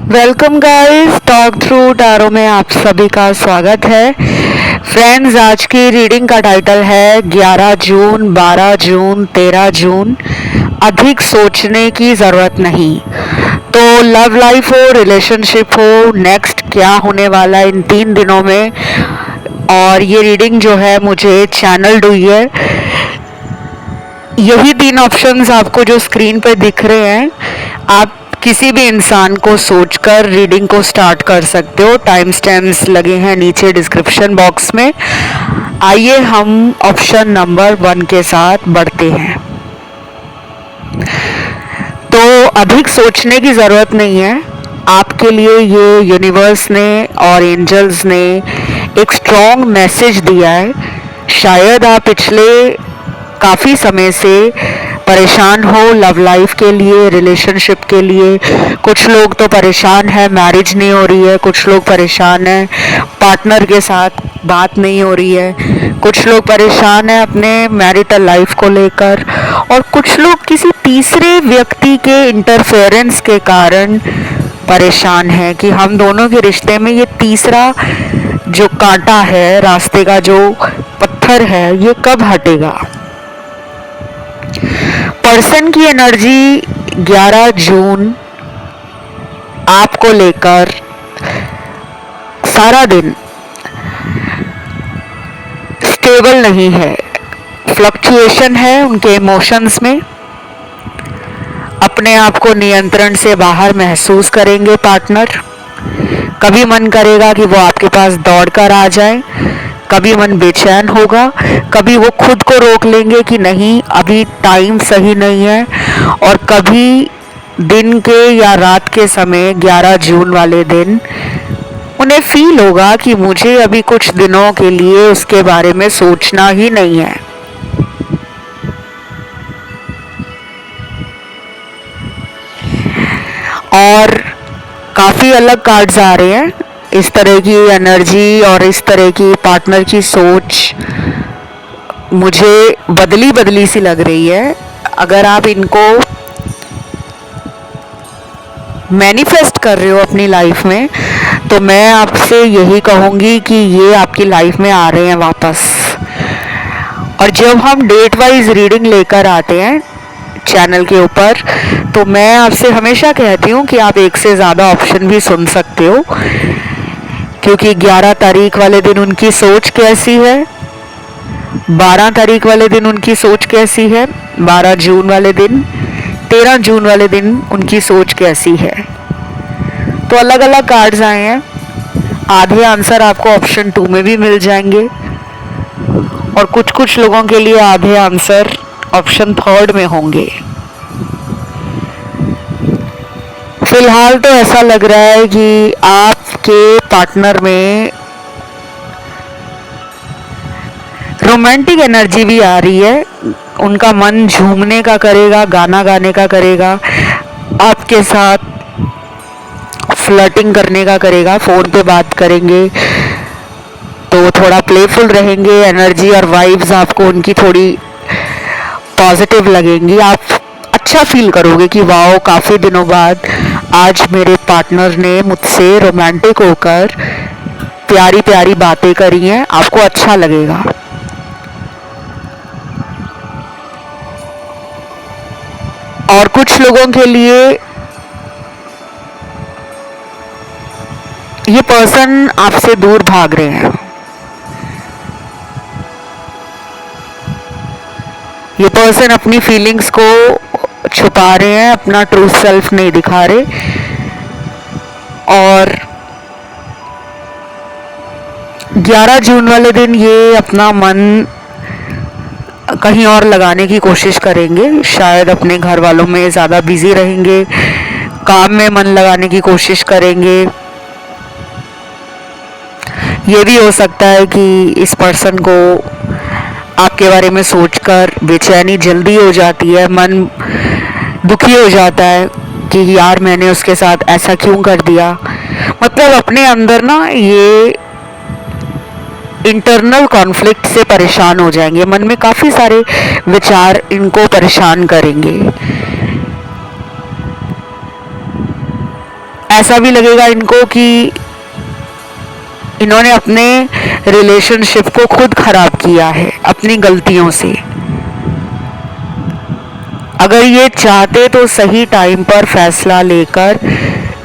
Welcome guys, talk through tarot में आप सभी का स्वागत है। फ्रेंड्स, आज की रीडिंग का टाइटल है 11 जून, 12 जून, 13 जून। अधिक सोचने की ज़रूरत नहीं। तो लव लाइफ हो, रिलेशनशिप हो, नेक्स्ट क्या होने वाला है इन 3 दिनों में, और ये रीडिंग जो है मुझे चैनल्ड हुई है। यही 3 ऑप्शंस आपको जो स्क्रीन पे दिख रहे हैं, आप किसी भी इंसान को सोचकर रीडिंग को स्टार्ट कर सकते हो। टाइम स्टैम्प्स लगे हैं नीचे डिस्क्रिप्शन बॉक्स में। आइए हम ऑप्शन नंबर 1 के साथ बढ़ते हैं। तो अधिक सोचने की ज़रूरत नहीं है। आपके लिए ये यूनिवर्स ने और एंजल्स ने एक स्ट्रॉन्ग मैसेज दिया है। शायद आप पिछले काफ़ी समय से परेशान हो लव लाइफ के लिए, रिलेशनशिप के लिए। कुछ लोग तो परेशान हैं, मैरिज नहीं हो रही है। कुछ लोग परेशान हैं, पार्टनर के साथ बात नहीं हो रही है। कुछ लोग परेशान हैं अपने मैरिटल लाइफ को लेकर, और कुछ लोग किसी तीसरे व्यक्ति के इंटरफेरेंस के कारण परेशान हैं कि हम दोनों के रिश्ते में ये तीसरा जो कांटा है, रास्ते का जो पत्थर है, ये कब हटेगा। पर्सन की एनर्जी 11 जून आपको लेकर सारा दिन स्टेबल नहीं है। फ्लक्चुएशन है उनके इमोशंस में। अपने आप को नियंत्रण से बाहर महसूस करेंगे पार्टनर। कभी मन करेगा कि वो आपके पास दौड़कर आ जाए, कभी मन बेचैन होगा, कभी वो खुद को रोक लेंगे कि नहीं अभी टाइम सही नहीं है, और कभी दिन के या रात के समय 11 जून वाले दिन उन्हें फील होगा कि मुझे अभी कुछ दिनों के लिए उसके बारे में सोचना ही नहीं है। और काफ़ी अलग कार्ड्स आ रहे हैं। इस तरह की एनर्जी और इस तरह की पार्टनर की सोच मुझे बदली बदली सी लग रही है। अगर आप इनको मैनिफेस्ट कर रहे हो अपनी लाइफ में, तो मैं आपसे यही कहूँगी कि ये आपकी लाइफ में आ रहे हैं वापस। और जब हम डेट वाइज रीडिंग लेकर आते हैं चैनल के ऊपर, तो मैं आपसे हमेशा कहती हूँ कि आप एक से ज़्यादा ऑप्शन भी सुन सकते हो, क्योंकि 11 तारीख वाले दिन उनकी सोच कैसी है, 12 तारीख वाले दिन उनकी सोच कैसी है, 12 जून वाले दिन, 13 जून वाले दिन उनकी सोच कैसी है। तो अलग अलग कार्ड्स आए हैं। आधे आंसर आपको ऑप्शन 2 में भी मिल जाएंगे, और कुछ कुछ लोगों के लिए आधे आंसर ऑप्शन 3 में होंगे। फिलहाल तो ऐसा लग रहा है कि आपके पार्टनर में रोमांटिक एनर्जी भी आ रही है। उनका मन झूमने का करेगा, गाना गाने का करेगा, आपके साथ फ्लर्टिंग करने का करेगा, फ़ोन पे बात करेंगे तो थोड़ा प्लेफुल रहेंगे। एनर्जी और वाइब्स आपको उनकी थोड़ी पॉजिटिव लगेंगी। आप अच्छा फील करोगे कि वाओ, काफ़ी दिनों बाद आज मेरे पार्टनर ने मुझसे रोमांटिक होकर प्यारी प्यारी बातें करी हैं। आपको अच्छा लगेगा। और कुछ लोगों के लिए ये पर्सन आपसे दूर भाग रहे हैं। ये पर्सन अपनी फीलिंग्स को छुपा रहे हैं, अपना ट्रू सेल्फ नहीं दिखा रहे, और 11 जून वाले दिन ये अपना मन कहीं और लगाने की कोशिश करेंगे। शायद अपने घर वालों में ज़्यादा बिजी रहेंगे, काम में मन लगाने की कोशिश करेंगे। ये भी हो सकता है कि इस पर्सन को आपके बारे में सोचकर बेचैनी जल्दी हो जाती है, मन दुखी हो जाता है कि यार मैंने उसके साथ ऐसा क्यों कर दिया। मतलब अपने अंदर ना ये इंटरनल कॉन्फ्लिक्ट से परेशान हो जाएंगे। मन में काफ़ी सारे विचार इनको परेशान करेंगे। ऐसा भी लगेगा इनको कि इन्होंने अपने रिलेशनशिप को खुद खराब किया है अपनी गलतियों से। अगर ये चाहते तो सही टाइम पर फैसला लेकर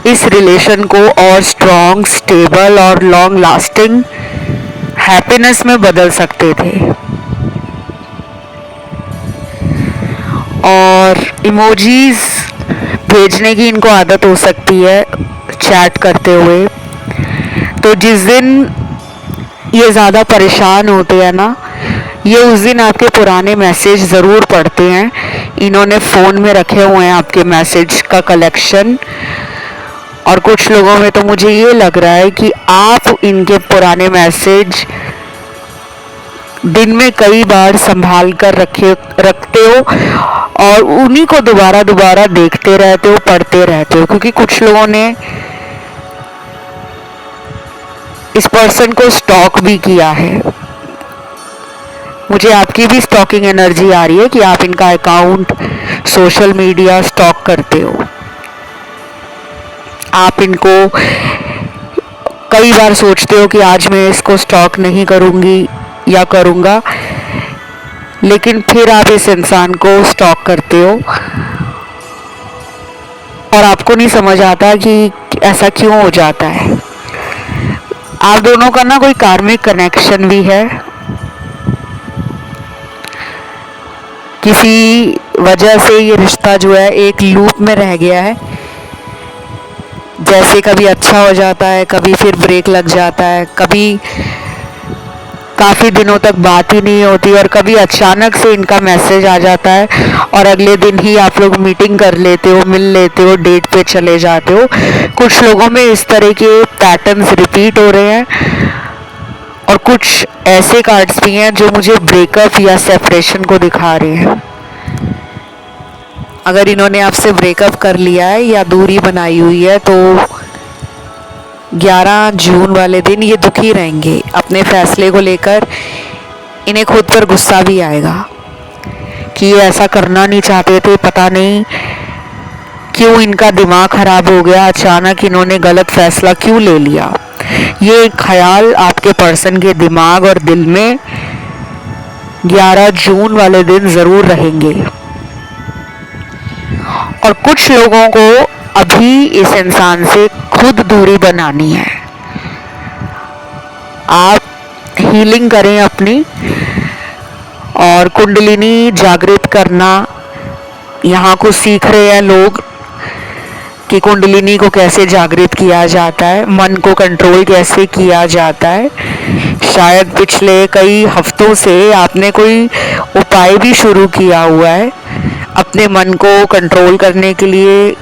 इस रिलेशन को और स्ट्रॉन्ग, स्टेबल और लॉन्ग लास्टिंग हैप्पीनेस में बदल सकते थे। और इमोजीज भेजने की इनको आदत हो सकती है चैट करते हुए। तो जिस दिन ये ज़्यादा परेशान होते हैं ना, ये उस दिन आपके पुराने मैसेज ज़रूर पढ़ते हैं। इन्होंने फ़ोन में रखे हुए हैं आपके मैसेज का कलेक्शन। और कुछ लोगों में तो मुझे ये लग रहा है कि आप इनके पुराने मैसेज दिन में कई बार संभाल कर रखते हो और उन्हीं को दोबारा दोबारा देखते रहते हो, पढ़ते रहते हो। क्योंकि कुछ लोगों ने इस पर्सन को स्टॉक भी किया है। मुझे आपकी भी स्टॉकिंग एनर्जी आ रही है कि आप इनका अकाउंट, सोशल मीडिया स्टॉक करते हो। आप इनको कई बार सोचते हो कि आज मैं इसको स्टॉक नहीं करूंगी या करूंगा, लेकिन फिर आप इस इंसान को स्टॉक करते हो और आपको नहीं समझ आता कि ऐसा क्यों हो जाता है। आप दोनों का ना कोई कार्मिक कनेक्शन भी है। किसी वजह से ये रिश्ता जो है एक लूप में रह गया है। जैसे कभी अच्छा हो जाता है, कभी फिर ब्रेक लग जाता है, कभी काफ़ी दिनों तक बात ही नहीं होती और कभी अचानक से इनका मैसेज आ जाता है और अगले दिन ही आप लोग मीटिंग कर लेते हो, मिल लेते हो, डेट पे चले जाते हो। कुछ लोगों में इस तरह के पैटर्न्स रिपीट हो रहे हैं और कुछ ऐसे कार्ड्स भी हैं जो मुझे ब्रेकअप या सेपरेशन को दिखा रहे हैं। अगर इन्होंने आपसे ब्रेकअप कर लिया है या दूरी बनाई हुई है तो 11 जून वाले दिन ये दुखी रहेंगे अपने फैसले को लेकर। इन्हें खुद पर गुस्सा भी आएगा कि ये ऐसा करना नहीं चाहते थे, पता नहीं क्यों इनका दिमाग खराब हो गया, अचानक इन्होंने गलत फैसला क्यों ले लिया। ये ख्याल आपके पर्सन के दिमाग और दिल में 11 जून वाले दिन ज़रूर रहेंगे। और कुछ लोगों को अभी इस इंसान से खुद दूरी बनानी है। आप हीलिंग करें अपनी और कुंडलिनी जागृत करना। यहाँ कुछ सीख रहे हैं लोग कि कुंडलिनी को कैसे जागृत किया जाता है, मन को कंट्रोल कैसे किया जाता है। शायद पिछले कई हफ्तों से आपने कोई उपाय भी शुरू किया हुआ है अपने मन को कंट्रोल करने के लिए,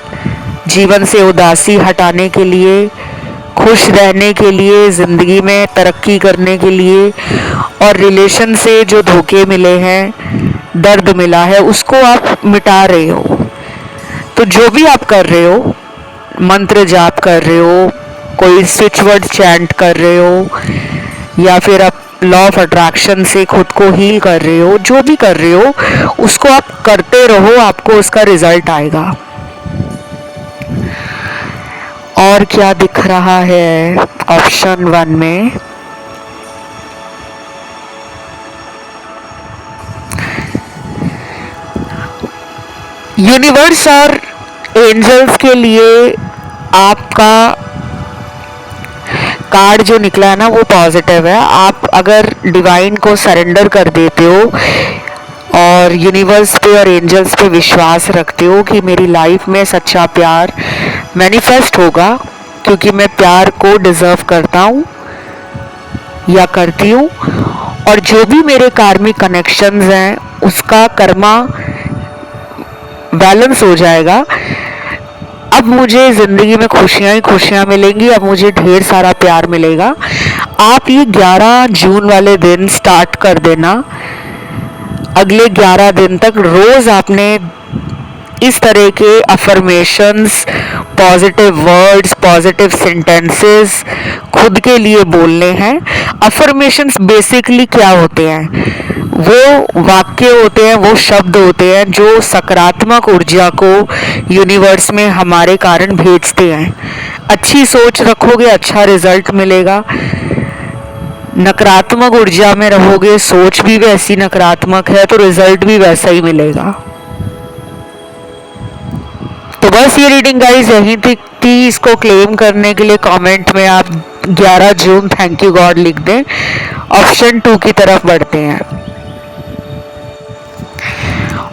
जीवन से उदासी हटाने के लिए, खुश रहने के लिए, ज़िंदगी में तरक्की करने के लिए। और रिलेशन से जो धोखे मिले हैं, दर्द मिला है, उसको आप मिटा रहे हो। तो जो भी आप कर रहे हो, मंत्र जाप कर रहे हो, कोई स्विच वर्ड चैंट कर रहे हो या फिर आप लॉ ऑफ अट्रैक्शन से खुद को हील कर रहे हो, जो भी कर रहे हो उसको आप करते रहो, आपको उसका रिजल्ट आएगा। और क्या दिख रहा है ऑप्शन 1 में? यूनिवर्स और एंजल्स के लिए आपका कार्ड जो निकला है ना वो पॉजिटिव है। आप अगर डिवाइन को सरेंडर कर देते हो और यूनिवर्स पे और एंजल्स पे विश्वास रखते हो कि मेरी लाइफ में सच्चा प्यार मैनिफेस्ट होगा, क्योंकि मैं प्यार को डिजर्व करता हूँ या करती हूँ, और जो भी मेरे कार्मिक कनेक्शंस हैं उसका कर्मा बैलेंस हो जाएगा। अब मुझे ज़िंदगी में खुशियाँ ही खुशियाँ मिलेंगी, अब मुझे ढेर सारा प्यार मिलेगा। आप ये 11 जून वाले दिन स्टार्ट कर देना। अगले 11 दिन तक रोज़ आपने इस तरह के affirmations, positive words, positive sentences खुद के लिए बोलने हैं। अफर्मेशंस बेसिकली क्या होते हैं? वो वाक्य होते हैं, वो शब्द होते हैं जो सकारात्मक ऊर्जा को यूनिवर्स में हमारे कारण भेजते हैं। अच्छी सोच रखोगे, अच्छा रिजल्ट मिलेगा। नकारात्मक ऊर्जा में रहोगे, सोच भी वैसी नकारात्मक है, तो रिजल्ट भी वैसा ही मिलेगा। तो बस ये रीडिंग गाइस यहीं तक थी। इसको क्लेम करने के लिए कमेंट में आप 11 जून थैंक यू गॉड लिख दें। ऑप्शन 2 की तरफ बढ़ते हैं।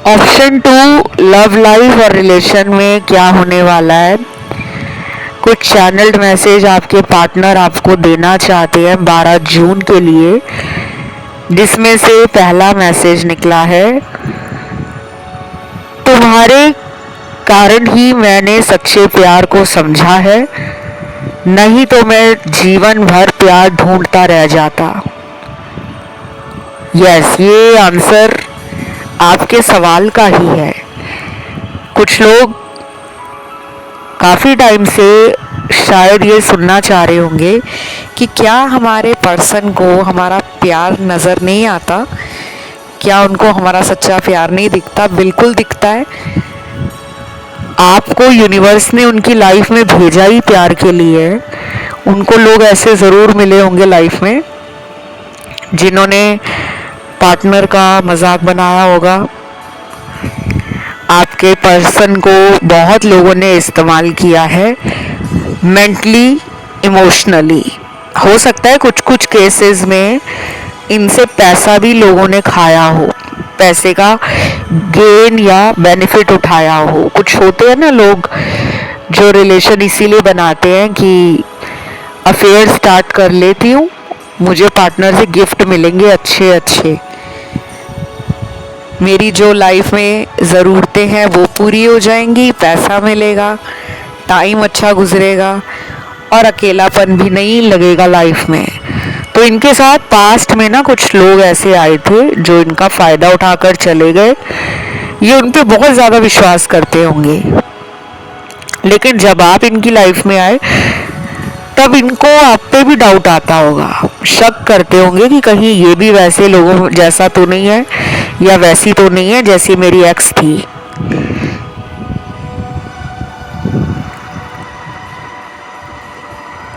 ऑप्शन 2 लव लाइफ और रिलेशन में क्या होने वाला है। कुछ चैनल्ड मैसेज आपके पार्टनर आपको देना चाहते हैं 12 जून के लिए, जिसमें से पहला मैसेज निकला है, तुम्हारे कारण ही मैंने सच्चे प्यार को समझा है, नहीं तो मैं जीवन भर प्यार ढूंढता रह जाता। यस, ये आंसर आपके सवाल का ही है। कुछ लोग काफ़ी टाइम से शायद ये सुनना चाह रहे होंगे कि क्या हमारे पर्सन को हमारा प्यार नज़र नहीं आता, क्या उनको हमारा सच्चा प्यार नहीं दिखता। बिल्कुल दिखता है। आपको यूनिवर्स ने उनकी लाइफ में भेजा ही प्यार के लिए। उनको लोग ऐसे ज़रूर मिले होंगे लाइफ में जिन्होंने पार्टनर का मजाक बनाया होगा। आपके पर्सन को बहुत लोगों ने इस्तेमाल किया है मेंटली, इमोशनली। हो सकता है कुछ कुछ केसेस में इनसे पैसा भी लोगों ने खाया हो, पैसे का गेन या बेनिफिट उठाया हो। कुछ होते हैं ना लोग जो रिलेशन इसीलिए बनाते हैं कि अफेयर स्टार्ट कर लेती हूँ, मुझे पार्टनर से गिफ्ट मिलेंगे अच्छे अच्छे, मेरी जो लाइफ में ज़रूरतें हैं वो पूरी हो जाएंगी, पैसा मिलेगा, टाइम अच्छा गुजरेगा और अकेलापन भी नहीं लगेगा लाइफ में। तो इनके साथ पास्ट में ना कुछ लोग ऐसे आए थे जो इनका फ़ायदा उठाकर चले गए। ये उन पे बहुत ज़्यादा विश्वास करते होंगे, लेकिन जब आप इनकी लाइफ में आए तब इनको आप पे भी डाउट आता होगा, शक करते होंगे कि कहीं ये भी वैसे लोगों जैसा तो नहीं है या वैसी तो नहीं है जैसी मेरी एक्स थी।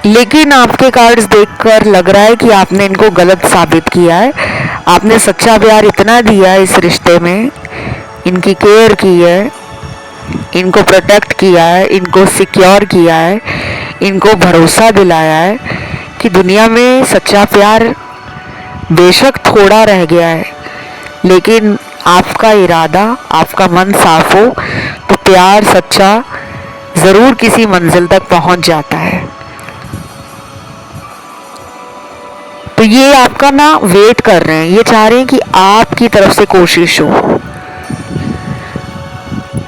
लेकिन आपके कार्ड्स देखकर लग रहा है कि आपने इनको गलत साबित किया है। आपने सच्चा प्यार इतना दिया है इस रिश्ते में, इनकी केयर की है, इनको प्रोटेक्ट किया है, इनको सिक्योर किया है, इनको भरोसा दिलाया है कि दुनिया में सच्चा प्यार बेशक थोड़ा रह गया है, लेकिन आपका इरादा, आपका मन साफ हो तो प्यार सच्चा ज़रूर किसी मंजिल तक पहुंच जाता है। तो ये आपका ना वेट कर रहे हैं, ये चाह रहे हैं कि आपकी तरफ से कोशिश हो,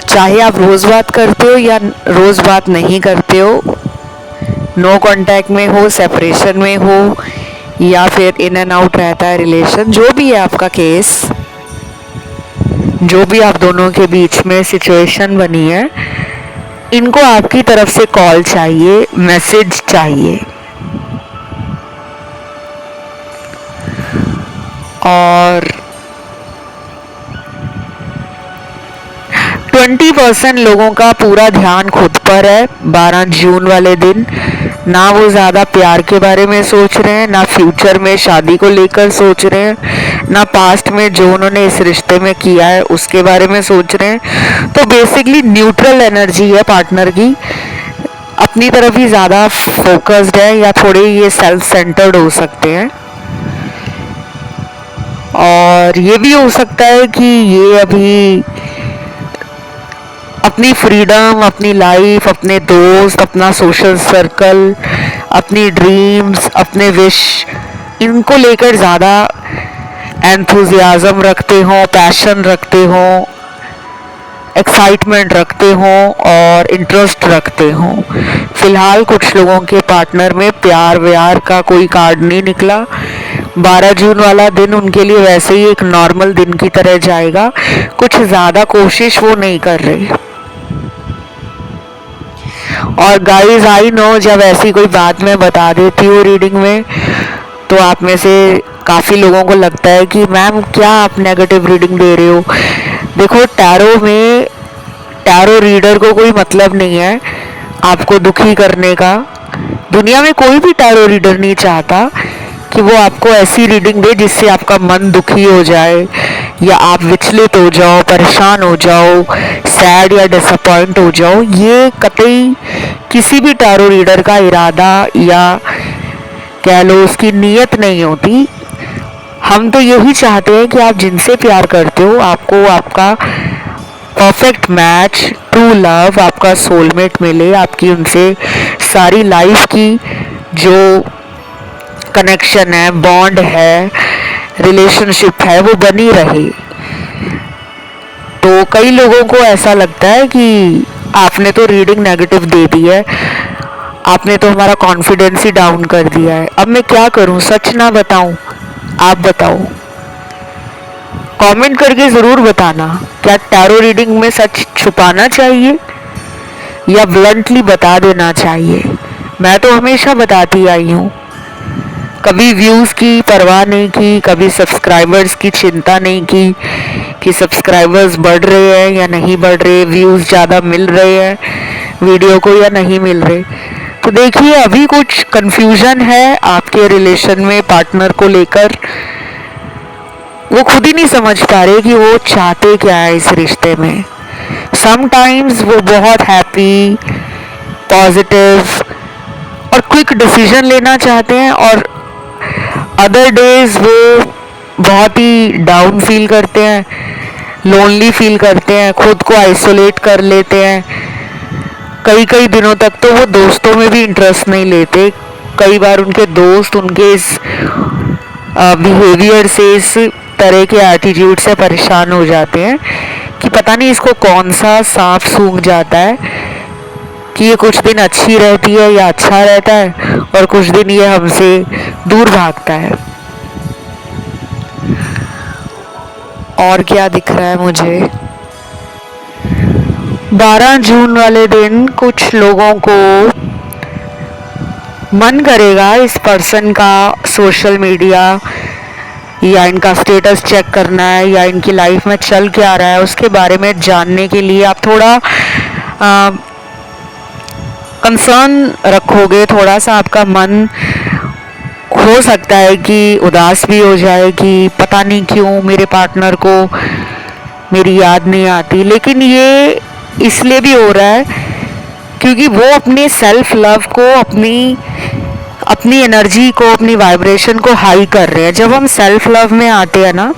चाहे आप रोज़ बात करते हो या रोज़ बात नहीं करते हो, नो कांटेक्ट में हो, सेपरेशन में हो या फिर इन एंड आउट रहता है रिलेशन, जो भी है आपका केस, जो भी आप दोनों के बीच में सिचुएशन बनी है, इनको आपकी तरफ से कॉल चाहिए, मैसेज चाहिए। और 20% लोगों का पूरा ध्यान खुद पर है 12 जून वाले दिन। ना वो ज़्यादा प्यार के बारे में सोच रहे हैं, ना फ्यूचर में शादी को लेकर सोच रहे हैं, ना पास्ट में जो उन्होंने इस रिश्ते में किया है उसके बारे में सोच रहे हैं। तो बेसिकली न्यूट्रल एनर्जी है पार्टनर की, अपनी तरफ ही ज़्यादा फोकस्ड है या थोड़े ये सेल्फ सेंटर्ड हो सकते हैं। और ये भी हो सकता है कि ये अभी अपनी फ्रीडम, अपनी लाइफ, अपने दोस्त, अपना सोशल सर्कल, अपनी ड्रीम्स, अपने विश, इनको लेकर ज़्यादा एंथुजियाज्म रखते हो, पैशन रखते हो, एक्साइटमेंट रखते हो और इंटरेस्ट रखते हो। फिलहाल कुछ लोगों के पार्टनर में प्यार व्यार का कोई कार्ड नहीं निकला। 12 जून वाला दिन उनके लिए वैसे ही एक नॉर्मल दिन की तरह जाएगा, कुछ ज़्यादा कोशिश वो नहीं कर रही। और गाइस आई नो, जब ऐसी कोई बात मैं बता देती हूँ रीडिंग में तो आप में से काफ़ी लोगों को लगता है कि मैम क्या आप नेगेटिव रीडिंग दे रहे हो। देखो, टैरो रीडर को कोई मतलब नहीं है आपको दुखी करने का। दुनिया में कोई भी टैरो रीडर नहीं चाहता कि वो आपको ऐसी रीडिंग दे जिससे आपका मन दुखी हो जाए या आप विचलित हो जाओ, परेशान हो जाओ, सैड या डिसअपॉइंट हो जाओ। ये कतई किसी भी टैरो रीडर का इरादा या कह लो उसकी नीयत नहीं होती। हम तो यही चाहते हैं कि आप जिनसे प्यार करते हो आपको आपका परफेक्ट मैच, ट्रू लव, आपका सोलमेट मिले, आपकी उनसे सारी लाइफ की जो कनेक्शन है, बॉन्ड है, रिलेशनशिप है, वो बनी रहे। तो कई लोगों को ऐसा लगता है कि आपने तो रीडिंग नेगेटिव दे दी है, आपने तो हमारा कॉन्फिडेंस ही डाउन कर दिया है। अब मैं क्या करूं, सच ना बताऊं? आप बताओ, कमेंट करके ज़रूर बताना। क्या टैरो रीडिंग में सच छुपाना चाहिए या ब्लंटली बता देना चाहिए? मैं तो हमेशा बताती आई हूँ, कभी व्यूज़ की परवाह नहीं की, कभी सब्सक्राइबर्स की चिंता नहीं की कि सब्सक्राइबर्स बढ़ रहे हैं या नहीं बढ़ रहे, व्यूज़ ज़्यादा मिल रहे हैं वीडियो को या नहीं मिल रहे। तो देखिए, अभी कुछ कंफ्यूजन है आपके रिलेशन में पार्टनर को लेकर। वो खुद ही नहीं समझ पा रहे कि वो चाहते क्या है इस रिश्ते में। समटाइम्स वो बहुत हैप्पी, पॉजिटिव और क्विक डिसीजन लेना चाहते हैं, और अदर डेज वो बहुत ही डाउन फील करते हैं, लोनली फील करते हैं, खुद को आइसोलेट कर लेते हैं। कई कई दिनों तक तो वो दोस्तों में भी इंटरेस्ट नहीं लेते। कई बार उनके दोस्त उनके इस बिहेवियर से, इस तरह के एटीट्यूड से परेशान हो जाते हैं कि पता नहीं इसको कौन सा सांप सूंघ जाता है कि ये कुछ दिन अच्छी रहती है या अच्छा रहता है और कुछ दिन ये हमसे दूर भागता है। और क्या दिख रहा है मुझे, 12 जून वाले दिन कुछ लोगों को मन करेगा इस पर्सन का सोशल मीडिया या इनका स्टेटस चेक करना है या इनकी लाइफ में चल क्या रहा है उसके बारे में जानने के लिए आप थोड़ा कंसर्न रखोगे। थोड़ा सा आपका मन हो सकता है कि उदास भी हो जाए कि पता नहीं क्यों मेरे पार्टनर को मेरी याद नहीं आती। लेकिन ये इसलिए भी हो रहा है क्योंकि वो अपने सेल्फ लव को, अपनी एनर्जी को, अपनी वाइब्रेशन को हाई कर रहे हैं। जब हम सेल्फ लव में आते हैं ना,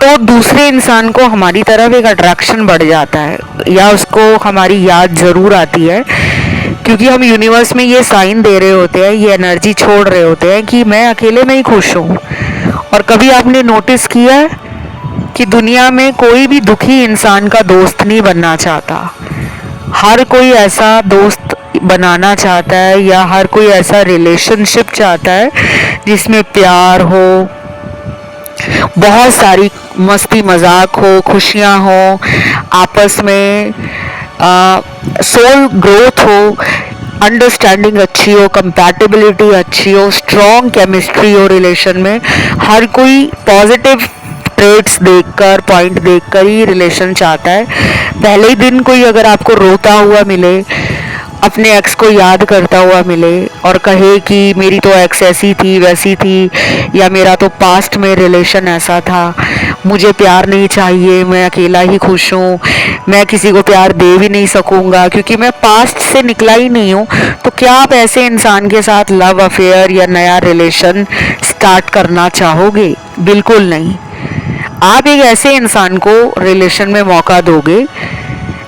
तो दूसरे इंसान को हमारी तरफ एक अट्रैक्शन बढ़ जाता है या उसको हमारी याद ज़रूर आती है, क्योंकि हम यूनिवर्स में ये साइन दे रहे होते हैं, ये एनर्जी छोड़ रहे होते हैं कि मैं अकेले में ही खुश हूँ। और कभी आपने नोटिस किया है कि दुनिया में कोई भी दुखी इंसान का दोस्त नहीं बनना चाहता। हर कोई ऐसा दोस्त बनाना चाहता है या हर कोई ऐसा रिलेशनशिप चाहता है जिसमें प्यार हो, बहुत सारी मस्ती मजाक हो, खुशियाँ हो, आपस में सोल ग्रोथ हो, अंडरस्टैंडिंग अच्छी हो, कंपैटिबिलिटी अच्छी हो, स्ट्रॉन्ग केमिस्ट्री हो रिलेशन में। हर कोई पॉजिटिव ट्रेट्स देखकर, पॉइंट देखकर ही रिलेशन चाहता है। पहले ही दिन कोई अगर आपको रोता हुआ मिले, अपने एक्स को याद करता हुआ मिले और कहे कि मेरी तो एक्स ऐसी थी वैसी थी, या मेरा तो पास्ट में रिलेशन ऐसा था, मुझे प्यार नहीं चाहिए, मैं अकेला ही खुश हूँ, मैं किसी को प्यार दे भी नहीं सकूँगा क्योंकि मैं पास्ट से निकला ही नहीं हूँ, तो क्या आप ऐसे इंसान के साथ लव अफेयर या नया रिलेशन स्टार्ट करना चाहोगे? बिल्कुल नहीं। आप एक ऐसे इंसान को रिलेशन में मौका दोगे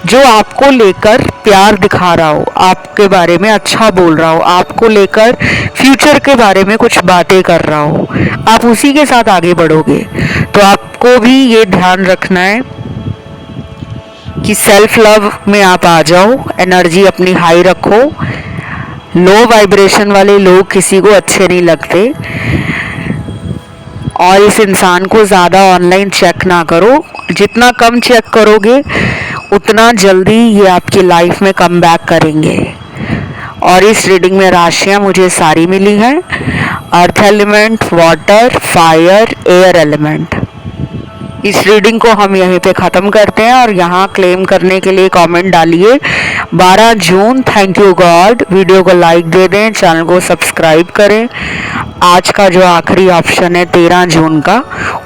जो आपको लेकर प्यार दिखा रहा हो, आपके बारे में अच्छा बोल रहा हो, आपको लेकर फ्यूचर के बारे में कुछ बातें कर रहा हो, आप उसी के साथ आगे बढ़ोगे। तो आपको भी ये ध्यान रखना है कि सेल्फ लव में आप आ जाओ, एनर्जी अपनी हाई रखो। लो वाइब्रेशन वाले लोग किसी को अच्छे नहीं लगते, और इस इंसान को ज़्यादा ऑनलाइन चेक ना करो। जितना कम चेक करोगे उतना जल्दी ये आपकी लाइफ में कम बैक करेंगे। और इस रीडिंग में राशियां मुझे सारी मिली हैं, earth element, water, fire, air element. इस रीडिंग को हम यहीं पे ख़त्म करते हैं और यहाँ क्लेम करने के लिए कमेंट डालिए 12 जून। Thank you God. वीडियो को लाइक दे दें, चैनल को सब्सक्राइब करें। आज का जो आखिरी ऑप्शन है 13 जून का,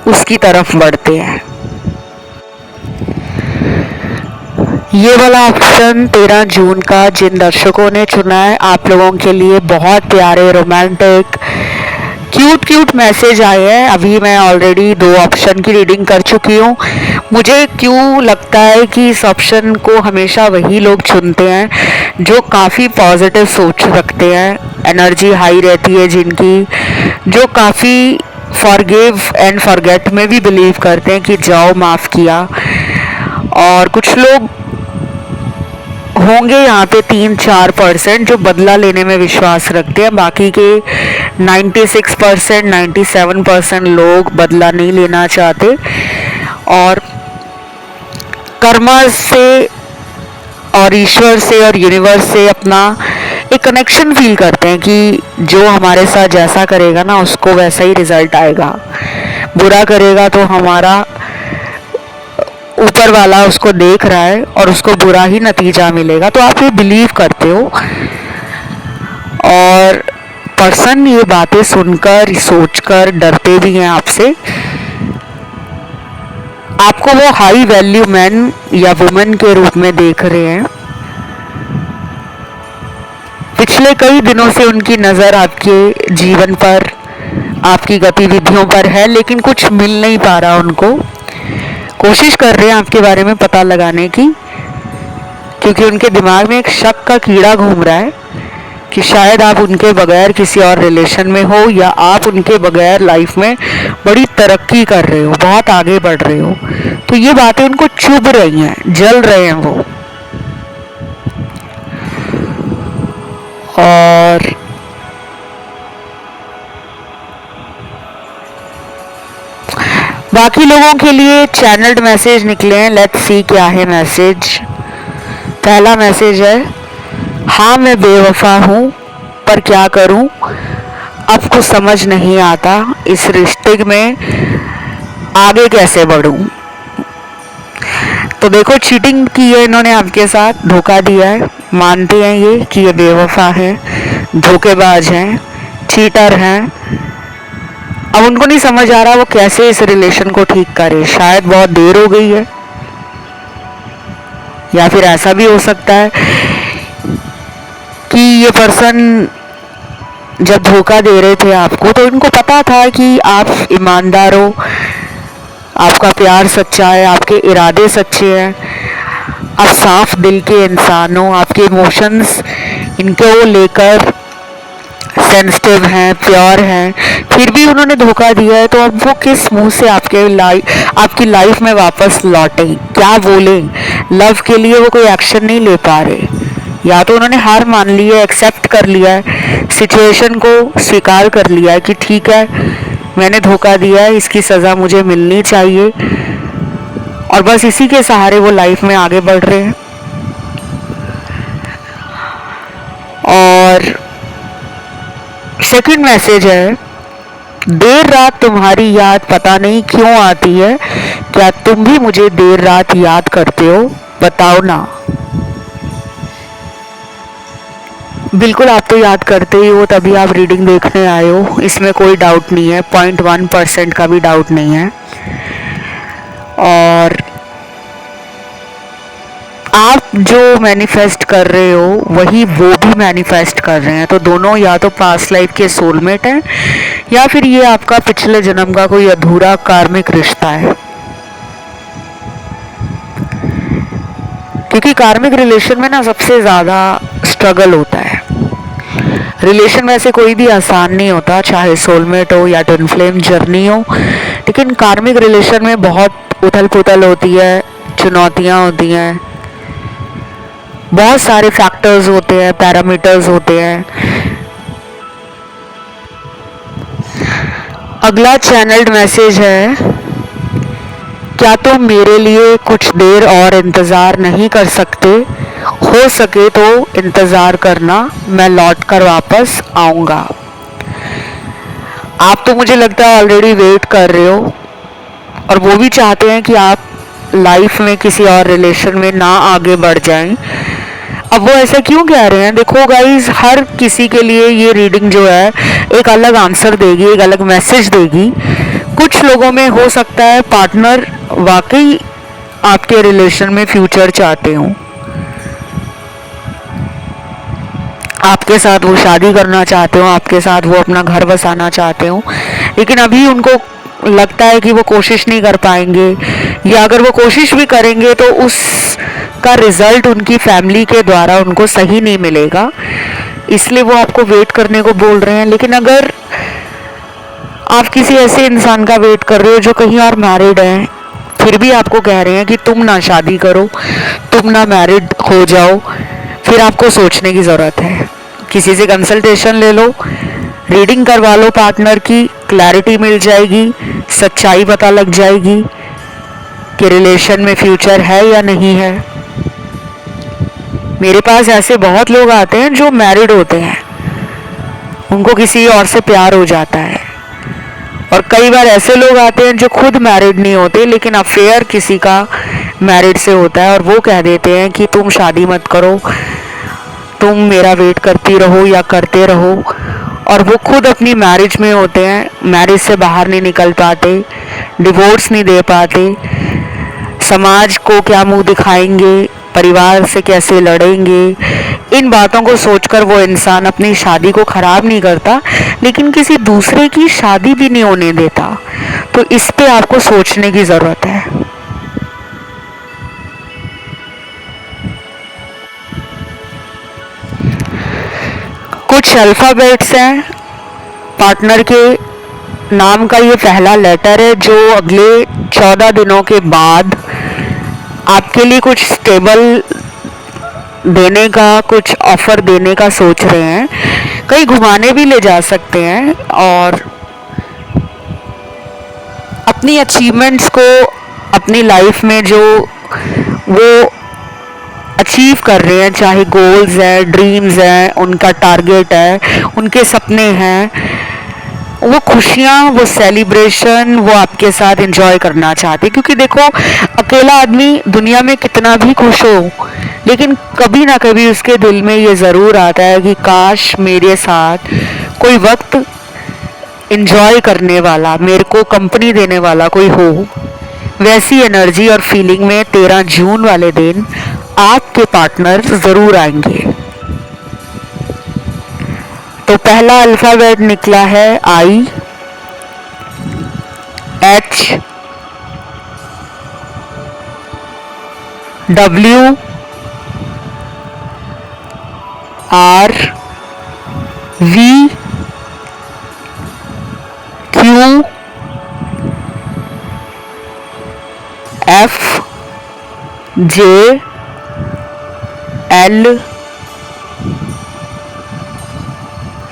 उसकी तरफ बढ़ते हैं। ये वाला ऑप्शन 13 जून का जिन दर्शकों ने चुना है, आप लोगों के लिए बहुत प्यारे रोमांटिक क्यूट मैसेज आए हैं। अभी मैं ऑलरेडी 2 ऑप्शन की रीडिंग कर चुकी हूँ। मुझे क्यों लगता है कि इस ऑप्शन को हमेशा वही लोग चुनते हैं जो काफ़ी पॉजिटिव सोच रखते हैं, एनर्जी हाई रहती है जिनकी, जो काफ़ी फॉरगिव एंड फॉरगेट में भी बिलीव करते हैं कि जाओ माफ़ किया। और कुछ लोग होंगे यहाँ पे 3-4% जो बदला लेने में विश्वास रखते हैं। बाकी के 96% 97% लोग बदला नहीं लेना चाहते और कर्मा से और ईश्वर से और यूनिवर्स से अपना एक कनेक्शन फील करते हैं कि जो हमारे साथ जैसा करेगा ना उसको वैसा ही रिजल्ट आएगा। बुरा करेगा तो हमारा ऊपर वाला उसको देख रहा है और उसको बुरा ही नतीजा मिलेगा। तो आप ये बिलीव करते हो और पर्सन ये बातें सुनकर सोचकर डरते भी हैं आपसे। आपको वो हाई वैल्यू मैन या वुमेन के रूप में देख रहे हैं। पिछले कई दिनों से उनकी नज़र आपके जीवन पर, आपकी गतिविधियों पर है, लेकिन कुछ मिल नहीं पा रहा उनको। कोशिश कर रहे हैं आपके बारे में पता लगाने की, क्योंकि उनके दिमाग में एक शक का कीड़ा घूम रहा है कि शायद आप उनके बगैर किसी और रिलेशन में हो या आप उनके बगैर लाइफ में बड़ी तरक्की कर रहे हो, बहुत आगे बढ़ रहे हो। तो ये बातें उनको चुभ रही हैं, जल रहे हैं वो। और बाकी लोगों के लिए चैनल्ड मैसेज निकले हैं। लेट्स सी क्या है मैसेज। पहला मैसेज है, हाँ मैं बेवफा हूँ पर क्या करूँ, अब कुछ समझ नहीं आता इस रिश्ते में आगे कैसे बढ़ूँ। तो देखो, चीटिंग की है इन्होंने आपके साथ, धोखा दिया है, मानते हैं ये कि ये बेवफा है, धोखेबाज हैं, चीटर हैं। अब उनको नहीं समझ आ रहा वो कैसे इस रिलेशन को ठीक करे। शायद बहुत देर हो गई है, या फिर ऐसा भी हो सकता है कि ये पर्सन जब धोखा दे रहे थे आपको तो इनको पता था कि आप ईमानदार हो, आपका प्यार सच्चा है, आपके इरादे सच्चे हैं, आप साफ दिल के इंसान हो, आपके इमोशंस इनको लेकर सेंसिटिव हैं, प्योर हैं, फिर भी उन्होंने धोखा दिया है। तो अब वो किस मुंह से आपकी लाइफ में वापस लौटे, क्या बोले? लव के लिए वो कोई एक्शन नहीं ले पा रहे, या तो उन्होंने हार मान ली है, एक्सेप्ट कर लिया है, सिचुएशन को स्वीकार कर लिया है कि ठीक है मैंने धोखा दिया है, इसकी सज़ा मुझे मिलनी चाहिए, और बस इसी के सहारे वो लाइफ में आगे बढ़ रहे हैं। और सेकंड मैसेज है, देर रात तुम्हारी याद पता नहीं क्यों आती है, क्या तुम भी मुझे देर रात याद करते हो, बताओ ना। बिल्कुल आप तो याद करते ही हो, तभी आप रीडिंग देखने आए हो, इसमें कोई डाउट नहीं है, 0.1% का भी डाउट नहीं है। और आप जो मैनिफेस्ट कर रहे हो वही वो भी मैनिफेस्ट कर रहे हैं। तो दोनों या तो पास्ट लाइफ के सोलमेट हैं या फिर ये आपका पिछले जन्म का कोई अधूरा कार्मिक रिश्ता है, क्योंकि कार्मिक रिलेशन में ना सबसे ज़्यादा स्ट्रगल होता है। रिलेशन वैसे कोई भी आसान नहीं होता, चाहे सोलमेट हो या ट्विन फ्लेम जर्नी हो, लेकिन कार्मिक रिलेशन में बहुत उथल पुथल होती है, चुनौतियाँ होती हैं, बहुत सारे फैक्टर्स होते हैं, पैरामीटर्स होते हैं। अगला चैनल्ड मैसेज है, क्या तुम मेरे लिए कुछ देर और इंतज़ार नहीं कर सकते? हो सके तो इंतज़ार करना, मैं लौट कर वापस आऊँगा। आप तो मुझे लगता है ऑलरेडी वेट कर रहे हो और वो भी चाहते हैं कि आप लाइफ में किसी और रिलेशन में ना आगे बढ़ जाएं। अब वो ऐसा क्यों कह रहे हैं? देखो गाइस, हर किसी के लिए ये रीडिंग जो है एक अलग आंसर देगी, एक अलग मैसेज देगी। कुछ लोगों में हो सकता है पार्टनर वाकई आपके रिलेशन में फ्यूचर चाहते हो, आपके साथ वो शादी करना चाहते हो, आपके साथ वो अपना घर बसाना चाहते हो, लेकिन अभी उनको लगता है कि वो कोशिश नहीं कर पाएंगे, या अगर वो कोशिश भी करेंगे तो उसका रिजल्ट उनकी फैमिली के द्वारा उनको सही नहीं मिलेगा, इसलिए वो आपको वेट करने को बोल रहे हैं। लेकिन अगर आप किसी ऐसे इंसान का वेट कर रहे हो जो कहीं और मैरिड है, फिर भी आपको कह रहे हैं कि तुम ना शादी करो, तुम ना मैरिड हो जाओ, फिर आपको सोचने की ज़रूरत है। किसी से कंसल्टेशन ले लो, रीडिंग करवा लो, पार्टनर की क्लैरिटी मिल जाएगी, सच्चाई पता लग जाएगी कि रिलेशन में फ्यूचर है या नहीं है। मेरे पास ऐसे बहुत लोग आते हैं जो मैरिड होते हैं, उनको किसी और से प्यार हो जाता है, और कई बार ऐसे लोग आते हैं जो खुद मैरिड नहीं होते लेकिन अफेयर किसी का मैरिड से होता है, और वो कह देते हैं कि तुम शादी मत करो, तुम मेरा वेट करती रहो या करते रहो, और वो खुद अपनी मैरिज में होते हैं, मैरिज से बाहर नहीं निकल पाते, डिवोर्स नहीं दे पाते, समाज को क्या मुंह दिखाएंगे, परिवार से कैसे लड़ेंगे, इन बातों को सोचकर वो इंसान अपनी शादी को ख़राब नहीं करता लेकिन किसी दूसरे की शादी भी नहीं होने देता। तो इस पे आपको सोचने की ज़रूरत है। कुछ अल्फ़ाबेट्स हैं, पार्टनर के नाम का ये पहला लेटर है जो अगले 14 दिनों के बाद आपके लिए कुछ स्टेबल देने का, कुछ ऑफर देने का सोच रहे हैं, कहीं घुमाने भी ले जा सकते हैं, और अपनी अचीवमेंट्स को अपनी लाइफ में जो वो अचीव कर रहे हैं, चाहे गोल्स हैं, ड्रीम्स हैं, उनका टारगेट है, उनके सपने हैं, वो खुशियाँ, वो सेलिब्रेशन वो आपके साथ एंजॉय करना चाहते हैं। क्योंकि देखो, अकेला आदमी दुनिया में कितना भी खुश हो, लेकिन कभी ना कभी उसके दिल में ये ज़रूर आता है कि काश मेरे साथ कोई वक्त एंजॉय करने वाला, मेरे को कंपनी देने वाला कोई हो। वैसी एनर्जी और फीलिंग में 13 जून वाले दिन आपके पार्टनर ज़रूर आएंगे। तो पहला अल्फ़ाबेट निकला है I, H, W, R, V, Q, F, J, L,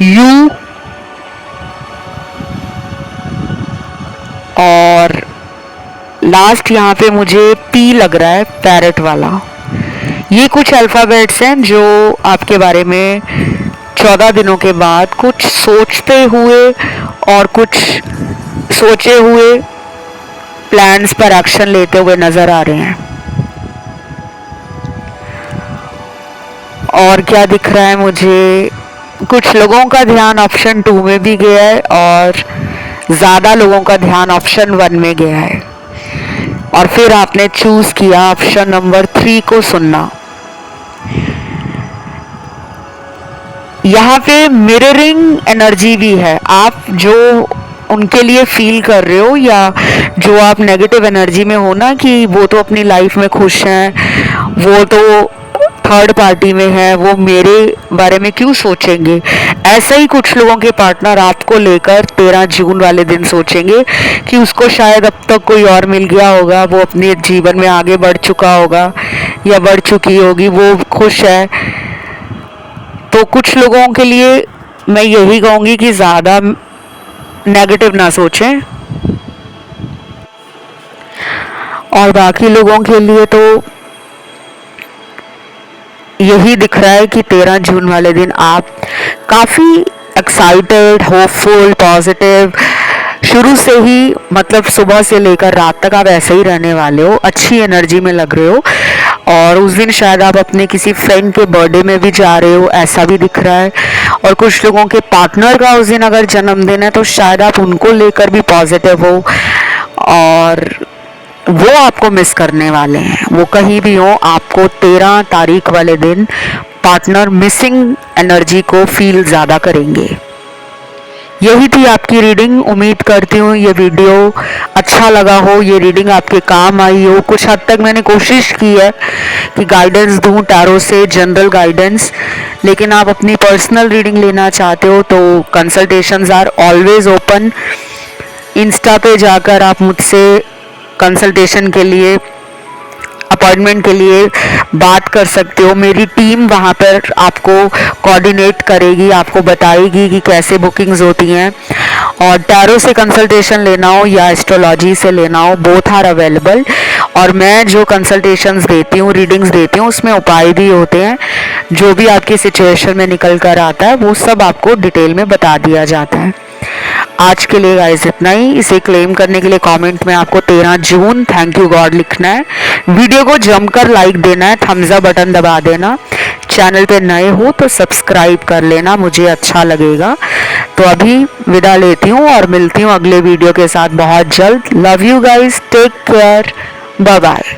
U, और लास्ट यहाँ पे मुझे पी लग रहा है, पैरेट वाला। ये कुछ अल्फ़ाबेट्स हैं जो आपके बारे में 14 दिनों के बाद कुछ सोचते हुए और कुछ सोचे हुए प्लान्स पर एक्शन लेते हुए नज़र आ रहे हैं। और क्या दिख रहा है मुझे, कुछ लोगों का ध्यान ऑप्शन 2 में भी गया है और ज़्यादा लोगों का ध्यान ऑप्शन 1 में गया है, और फिर आपने चूज़ किया ऑप्शन नंबर 3 को सुनना। यहाँ पे मिररिंग एनर्जी भी है, आप जो उनके लिए फील कर रहे हो या जो आप नेगेटिव एनर्जी में हो ना कि वो तो अपनी लाइफ में खुश हैं, वो तो थर्ड पार्टी में है, वो मेरे बारे में क्यों सोचेंगे, ऐसा ही कुछ लोगों के पार्टनर आपको लेकर 13 जून वाले दिन सोचेंगे कि उसको शायद अब तक कोई और मिल गया होगा, वो अपने जीवन में आगे बढ़ चुका होगा या बढ़ चुकी होगी, वो खुश है। तो कुछ लोगों के लिए मैं यही कहूँगी कि ज़्यादा नेगेटिव ना सोचें, और बाकी लोगों के लिए तो यही दिख रहा है कि 13 जून वाले दिन आप काफ़ी एक्साइटेड, होपफुल, पॉजिटिव, शुरू से ही मतलब सुबह से लेकर रात तक आप ऐसे ही रहने वाले हो, अच्छी एनर्जी में लग रहे हो। और उस दिन शायद आप अपने किसी फ्रेंड के बर्थडे में भी जा रहे हो, ऐसा भी दिख रहा है। और कुछ लोगों के पार्टनर का उस दिन अगर जन्मदिन है तो शायद आप उनको लेकर भी पॉजिटिव हो, और वो आपको मिस करने वाले हैं। वो कहीं भी हो, आपको 13 तारीख वाले दिन पार्टनर मिसिंग एनर्जी को फील ज़्यादा करेंगे। यही थी आपकी रीडिंग। उम्मीद करती हूँ ये वीडियो अच्छा लगा हो, ये रीडिंग आपके काम आई हो। कुछ हद तक मैंने कोशिश की है कि गाइडेंस दूँ टैरो से, जनरल गाइडेंस, लेकिन आप अपनी पर्सनल रीडिंग लेना चाहते हो तो consultations are always open. Insta पे जाकर आप मुझसे कंसल्टेशन के लिए, अपॉइंटमेंट के लिए बात कर सकते हो। मेरी टीम वहाँ पर आपको कोऑर्डिनेट करेगी, आपको बताएगी कि कैसे बुकिंग्स होती हैं। और टैरो से कंसल्टेशन लेना हो या एस्ट्रोलॉजी से लेना हो, बोथ आर अवेलेबल। और मैं जो कंसल्टेशंस देती हूँ, रीडिंग्स देती हूँ, उसमें उपाय भी होते हैं। जो भी आपकी सिचुएशन में निकल कर आता है वो सब आपको डिटेल में बता दिया जाता है। आज के लिए गाइस इतना ही। इसे क्लेम करने के लिए कमेंट में आपको 13 जून थैंक यू गॉड लिखना है। वीडियो को जमकर लाइक देना है, थम्स अप बटन दबा देना। चैनल पे नए हो तो सब्सक्राइब कर लेना, मुझे अच्छा लगेगा। तो अभी विदा लेती हूँ और मिलती हूँ अगले वीडियो के साथ बहुत जल्द। Love you guys, take care, bye bye.